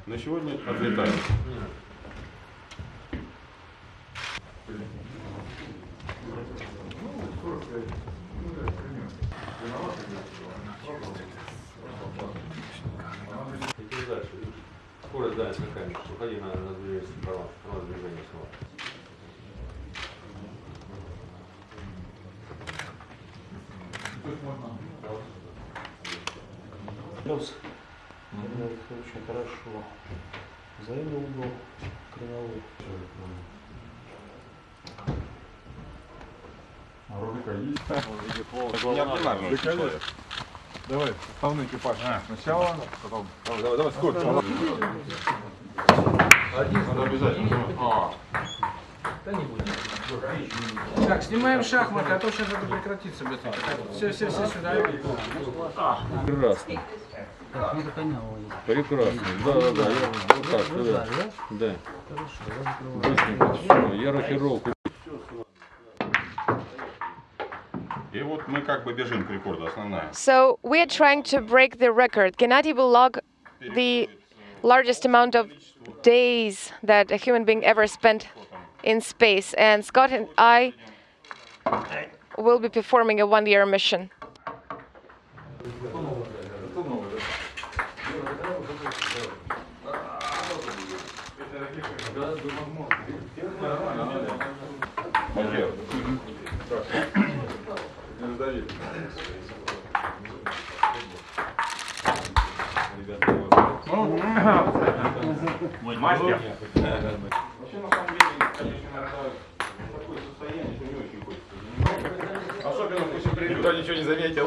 На сегодня отлетаем. Скорость дальше какая-нибудь. Уходи на движение справа. На движение снова. Плюс. Это очень хорошо. Взаимный угол кривовой. Рубика есть. Неординарный человек. Давай, основной экипаж. Сначала, потом. Давай, сколько? Один. Надо обязательно. Да не будет. Так, снимаем шахматы, а то сейчас это прекратится быстро. Все сюда. Прекрасно. Прекрасно. Да. Вот так, да. Быстренько. Все, я рокировку. И вот мы как бы бежим к рекорду, основная. So we are trying to break the record. Gennady will log the largest amount of days that a human being ever spent in space, and Scott and I will be performing a one-year mission. Мастер. Вообще, на самом деле, конечно, такое состояние, что не очень хочется. Особенно после прилета. Никто ничего не заметил.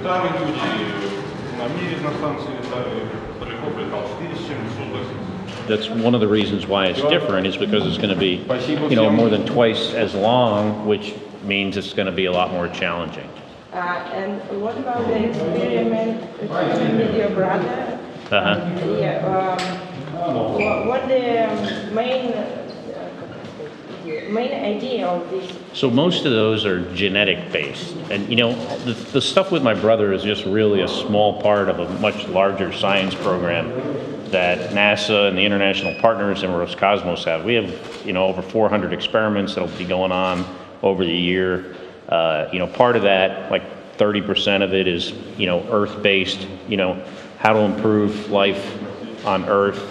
Там люди на мире на станции летали, Поляков летал 4 с чем-то суток. That's one of the reasons why it's different is because it's going to be, more than twice as long, which means it's going to be a lot more challenging. And what about the experiment with your brother? What the main idea of this? So most of those are genetic based, and the stuff with my brother is just really a small part of a much larger science program that NASA and the international partners and Roscosmos have. We have over 400 experiments that'll be going on over the year. Part of that, like 30% of it is Earth based. How to improve life on Earth.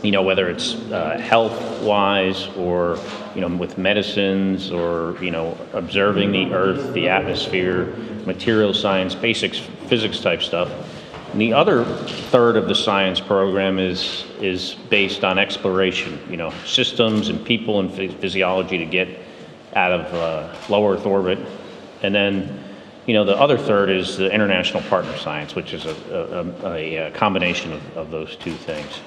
Whether it's health-wise or, with medicines or, observing the Earth, the atmosphere, material science, basic physics type stuff. And the other third of the science program is based on exploration, systems and people and physiology to get out of low Earth orbit. And then, the other third is the international partner science, which is a combination of those two things.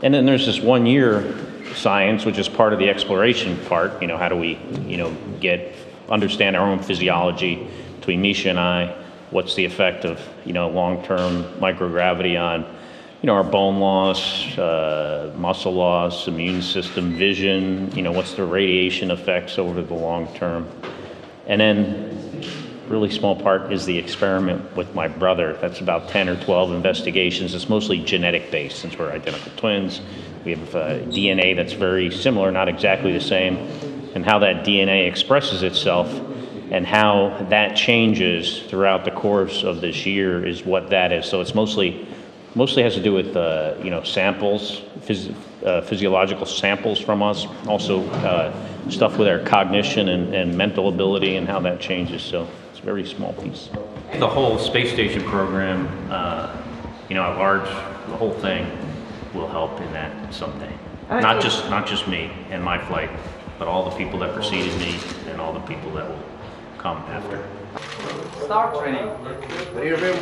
And then there's this 1 year science, which is part of the exploration part. How do we, understand our own physiology between Misha and I? What's the effect of, long-term microgravity on, our bone loss, muscle loss, immune system, vision, what's the radiation effects over the long term? And then really small part is the experiment with my brother. That's about 10 or 12 investigations. It's mostly genetic based since we're identical twins. We have DNA that's very similar, not exactly the same, and how that DNA expresses itself and how that changes throughout the course of this year is what that is. So it's mostly has to do with samples, physiological samples from us, also stuff with our cognition and mental ability and how that changes. So it's a very small piece. The whole space station program, at large, the whole thing will help in that someday. Not just me and my flight, but all the people that preceded me and all the people that will come after. Start training. Режим.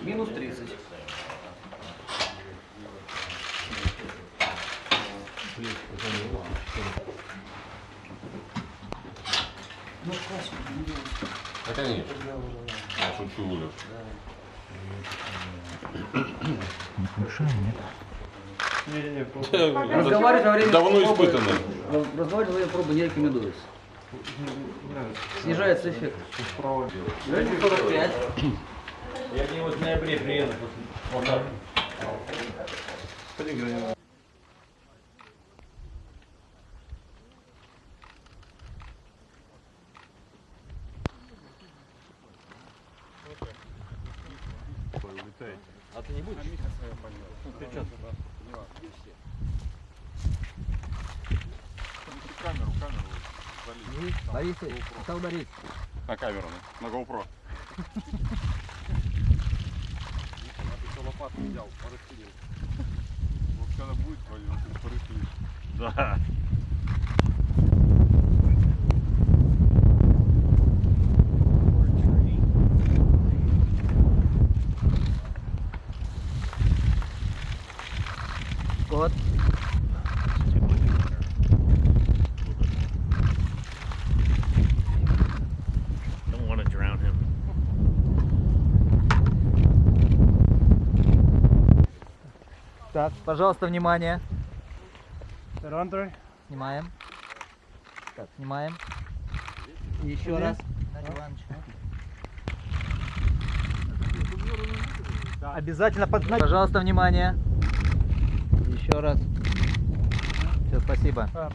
Минус 30. Да, конечно. Разговаривать во время Давно пробы- испытанный. Разговаривать во время пробы не рекомендуется. Снижается эффект. 45. Я к нему в ноябре приеду. Вот так. А ты не будешь? Камеру Борис, Михаил Борис. на камеру, на GoPro. Лопату взял, порыхлил. Вот когда будет порыхлить. Да. Вот. Don't want to drown him. Так, пожалуйста, внимание. Снимаем. Так, снимаем. И еще раз. Обязательно поднять. Пожалуйста, внимание. Еще раз. Все, спасибо. Can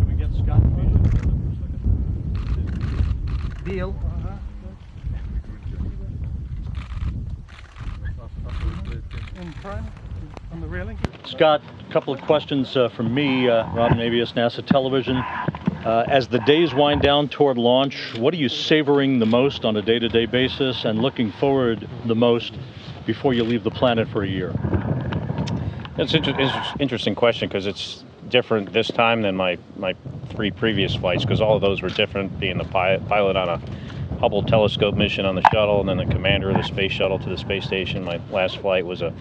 we get Scott vision for a second? Билл. Scott, a couple of questions from me, Robin Avius, NASA Television. As the days wind down toward launch, what are you savoring the most on a day-to-day basis and looking forward the most before you leave the planet for a year? It's an interesting question because it's different this time than my 3 previous flights, because all of those were different, being the pilot on a Hubble telescope mission on the shuttle and then the commander of the space shuttle to the space station. My last flight was on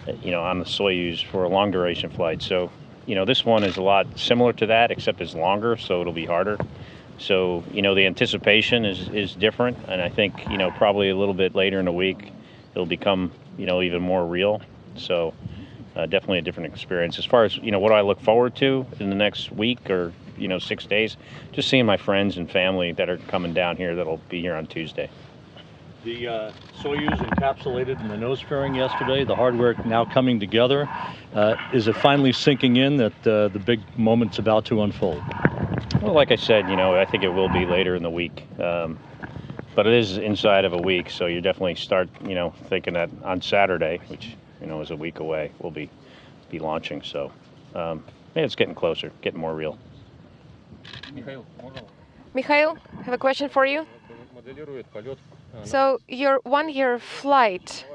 the Soyuz for a long duration flight. So, this one is a lot similar to that, except it's longer, so it'll be harder. So, the anticipation is different, and I think, probably a little bit later in the week, it'll become, even more real. So, definitely a different experience. As far as, what do I look forward to in the next week or, 6 days? Just seeing my friends and family that are coming down here that'll be here on Tuesday. The Soyuz encapsulated in the nose fairing yesterday, the hardware now coming together. Is it finally sinking in that the big moment's about to unfold? Well, like I said, I think it will be later in the week. But it is inside of a week, so you definitely start, thinking that on Saturday, which, is a week away, we'll be launching. So, it's getting closer, getting more real. Mikhail, I have a question for you. So your 1-year flight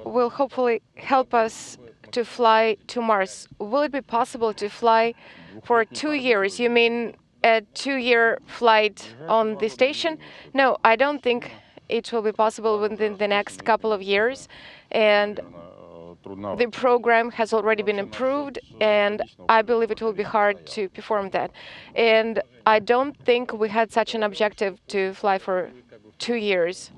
will hopefully help us to fly to Mars. Will it be possible to fly for 2 years? You mean a 2-year flight on the station? No, I don't think it will be possible within the next couple of years. And the program has already been improved, and I believe it will be hard to perform that. And I don't think we had such an objective to fly for 2 years.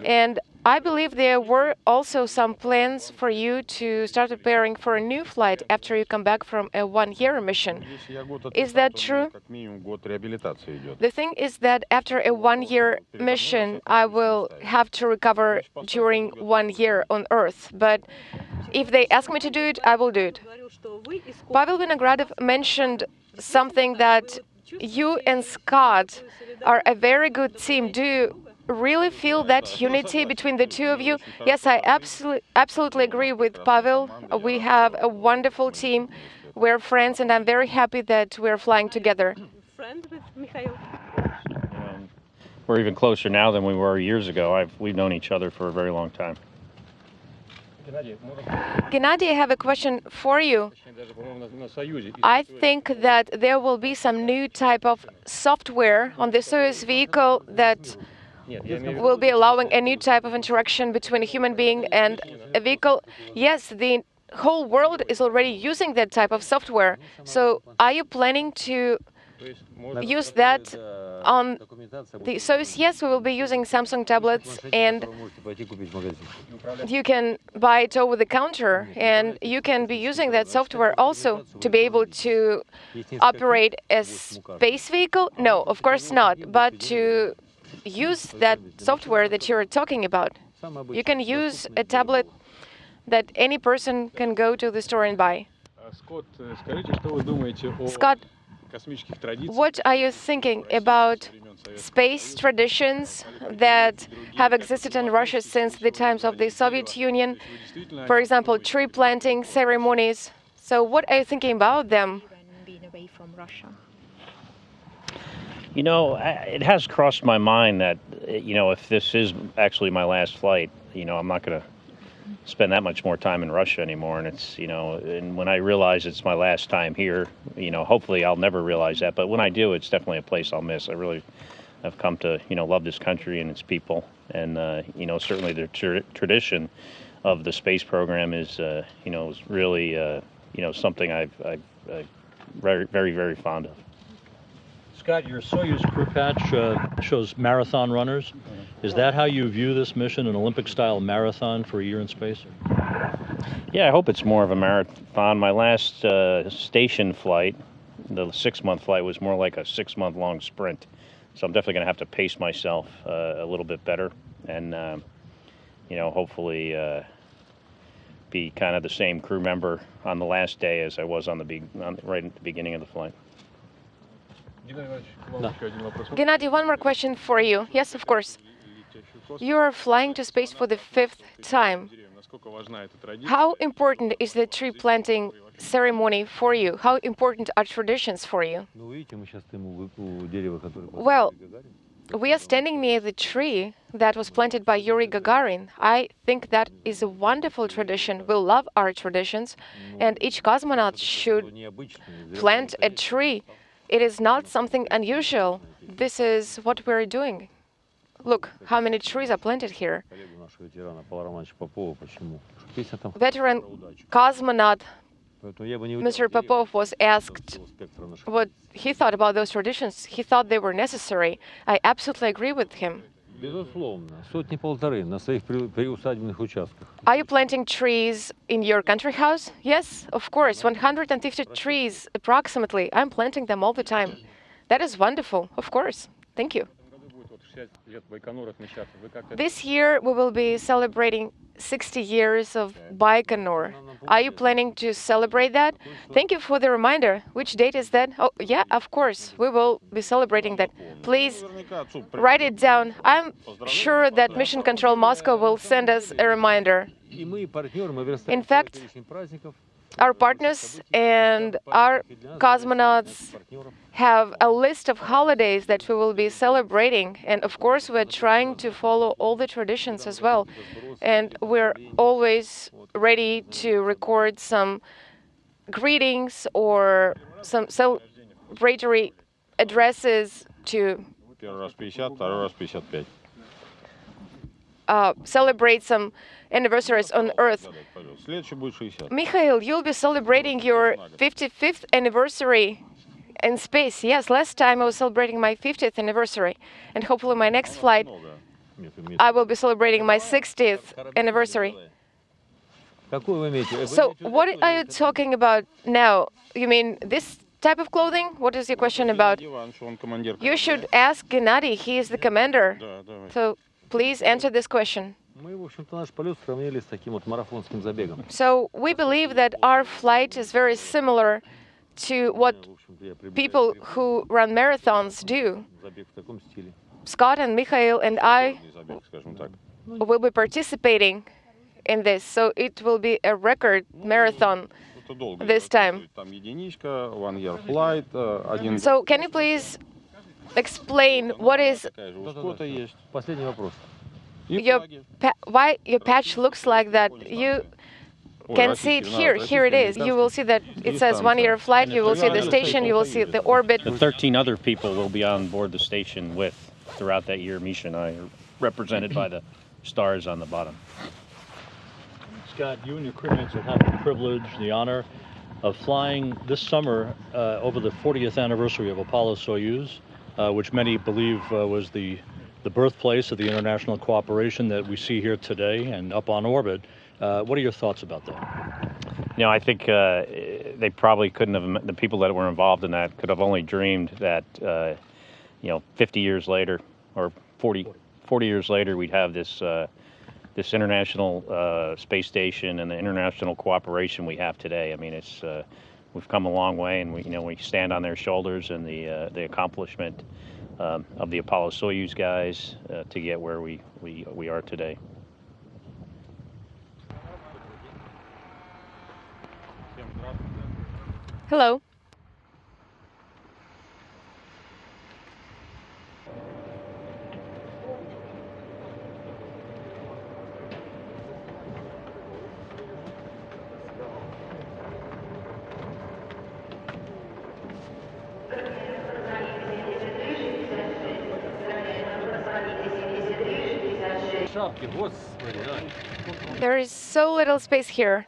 And I believe there were also some plans for you to start preparing for a new flight after you come back from a 1-year mission. Is that true? The thing is that after a 1-year mission, I will have to recover during 1 year on Earth. But if they ask me to do it, I will do it. Pavel Vinogradov mentioned something that you and Scott are a very good team. Do you really feel that unity between the two of you? Yes, I absolutely agree with Pavel. We have a wonderful team. We're friends, and I'm very happy that we're flying together. Friend with Mikhail. We're even closer now than we were years ago. We've known each other for a very long time. Gennady, I have a question for you. I think that there will be some new type of software on the Soyuz vehicle that will be allowing a new type of interaction between a human being and a vehicle. Yes, the whole world is already using that type of software. So are you planning to use that on the Soyuz? Yes, we will be using Samsung tablets, and you can buy it over the counter, and you can be using that software also to be able to operate a space vehicle. No, of course not, but to use that software that you're talking about. You can use a tablet that any person can go to the store and buy. Scott, what are you thinking about space traditions that have existed in Russia since the times of the Soviet Union? For example, tree planting ceremonies. So what are you thinking about them? Being away from Russia. You know, it has crossed my mind that, you know, if this is actually my last flight, you know, I'm not going to spend that much more time in Russia anymore. And it's, you know, and when I realize it's my last time here, you know, hopefully I'll never realize that. But when I do, it's definitely a place I'll miss. I really have come to, you know, love this country and its people. And, you know, certainly the tradition of the space program is, you know, is really, you know, something I'm very, very, very fond of. Scott, your Soyuz crew patch shows marathon runners. Is that how you view this mission, an Olympic-style marathon for a year in space? Yeah, I hope it's more of a marathon. My last station flight, the 6-month flight, was more like a 6-month-long sprint. So I'm definitely going to have to pace myself a little bit better and, you know, hopefully be kind of the same crew member on the last day as I was on right at the beginning of the flight. Gennady, one more question for you. Yes, of course. You are flying to space for the 5th time. How important is the tree planting ceremony for you? How important are traditions for you? Well, we are standing near the tree that was planted by Yuri Gagarin. I think that is a wonderful tradition. We love our traditions, and each cosmonaut should plant a tree. It is not something unusual. This is what we're doing. Look how many trees are planted here. Veteran cosmonaut Mr. Popov was asked what he thought about those traditions. He thought they were necessary. I absolutely agree with him. Are you planting trees in your country house? Yes, of course. 150 trees approximately. I'm planting them all the time. That is wonderful. Of course. Thank you. This year we will be celebrating 60 years of Baikonur. Are you planning to celebrate that? Thank you for the reminder. Which date is that? Oh, yeah, of course. We will be celebrating that. Please write it down. I'm sure that Mission Control Moscow will send us a reminder. In fact, our partners and our cosmonauts have a list of holidays that we will be celebrating. And of course, we're trying to follow all the traditions as well. And we're always ready to record some greetings or some celebratory addresses to celebrate some anniversaries on Earth. Mikhail, you'll be celebrating your 55th anniversary in space. Yes, last time I was celebrating my 50th anniversary. And hopefully my next flight, I will be celebrating my 60th anniversary. So what are you talking about now? You mean this type of clothing? What is your question about? You should ask Gennady. He is the commander. So please answer this question. So we believe that our flight is very similar to what people who run marathons do. Scott and Mikhail and I will be participating in this, so it will be a record marathon this time. So can you please explain what is why your patch looks like that? You can see it here. Here it is. You will see that it says 1-year flight. You will see the station. You will see the orbit. The 13 other people will be on board the station throughout that year. Misha and I are represented by the stars on the bottom. Scott, you and your crewmates have had the privilege, the honor of flying this summer over the 40th anniversary of Apollo Soyuz, which many believe was the birthplace of the international cooperation that we see here today and up on orbit. What are your thoughts about that? You know, I think they probably couldn't have, the people that were involved in that could have only dreamed that, 50 years later or 40 years later, we'd have this this international space station and the international cooperation we have today. I mean, it's we've come a long way, and we stand on their shoulders, and the accomplishment of the Apollo Soyuz guys to get where we are today. Hello. There is so little space here.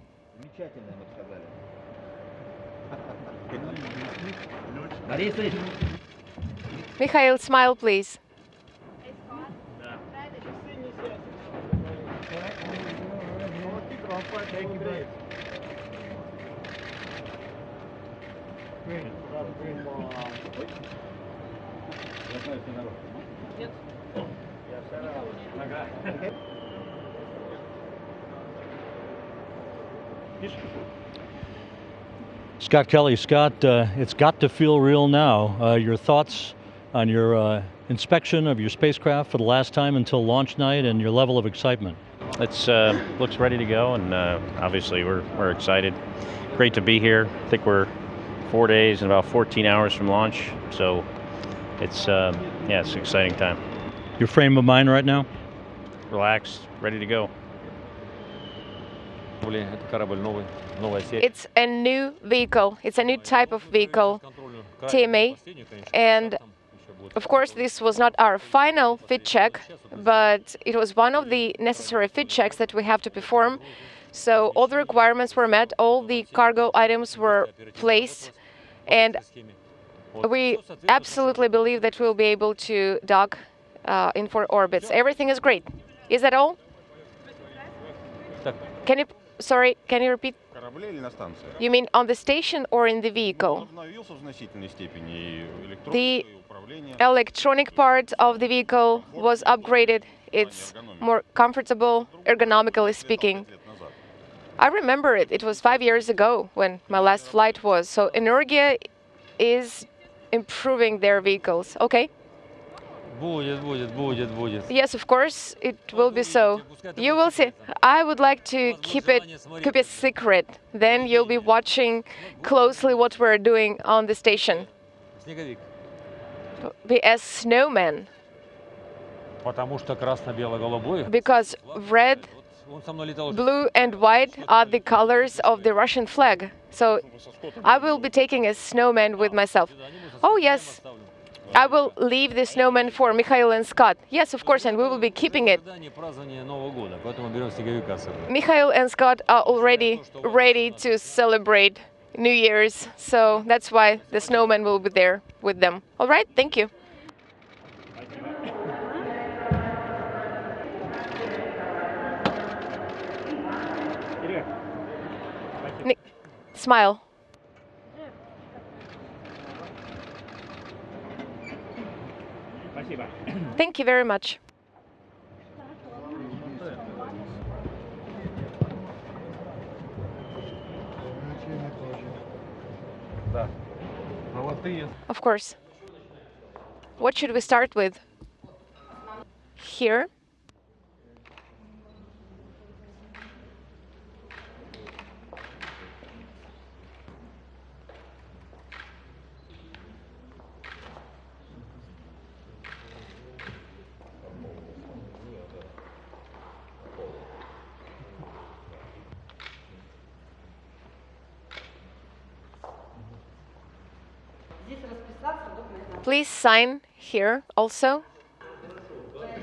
Mikhail, smile, please. Scott Kelly, Scott, it's got to feel real now. Your thoughts on your inspection of your spacecraft for the last time until launch night and your level of excitement? It's looks ready to go, and obviously we're excited. Great to be here. I think we're 4 days and about 14 hours from launch, so it's it's an exciting time. Your frame of mind right now? Relaxed, ready to go. It's a new vehicle. It's a new type of vehicle, TMA, and of course this was not our final fit check, but it was one of the necessary fit checks that we have to perform. So all the requirements were met, all the cargo items were placed, and we absolutely believe that we'll be able to dock in 4 orbits. Everything is great. Is that all? Can you repeat? You mean on the station or in the vehicle? The electronic part of the vehicle was upgraded. It's more comfortable, ergonomically speaking. I remember it. It was 5 years ago when my last flight was. So Energia is improving their vehicles. Okay. Yes, of course, it will be so. You will see. I would like to keep it secret. Then you'll be watching closely what we're doing on the station. Be a snowman. Because red, blue, and white are the colors of the Russian flag. So I will be taking a snowman with myself. Oh, yes. I will leave the snowman for Mikhail and Scott. Yes, of course, and we will be keeping it. Mikhail and Scott are already ready to celebrate New Year's, so that's why the snowman will be there with them. All right, thank you. Smile. Thank you very much. Of course. What should we start with? Here. Please sign here also.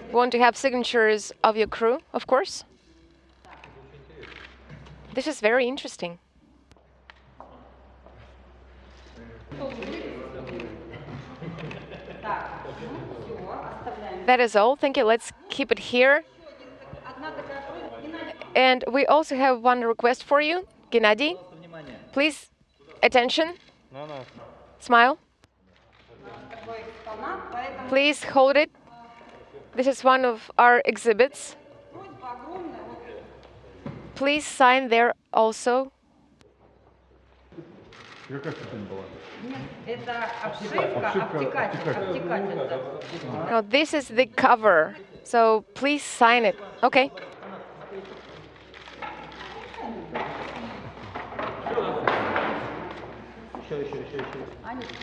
We want to have signatures of your crew, of course. This is very interesting. That is all. Thank you. Let's keep it here. And we also have one request for you, Gennady. Please, attention. Smile. Please hold it. This is one of our exhibits. Please sign there also. No, this is the cover. So please sign it. Okay.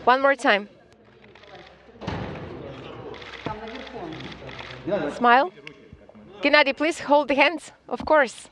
One more time. Smile. Gennady, please hold the hands. Of course.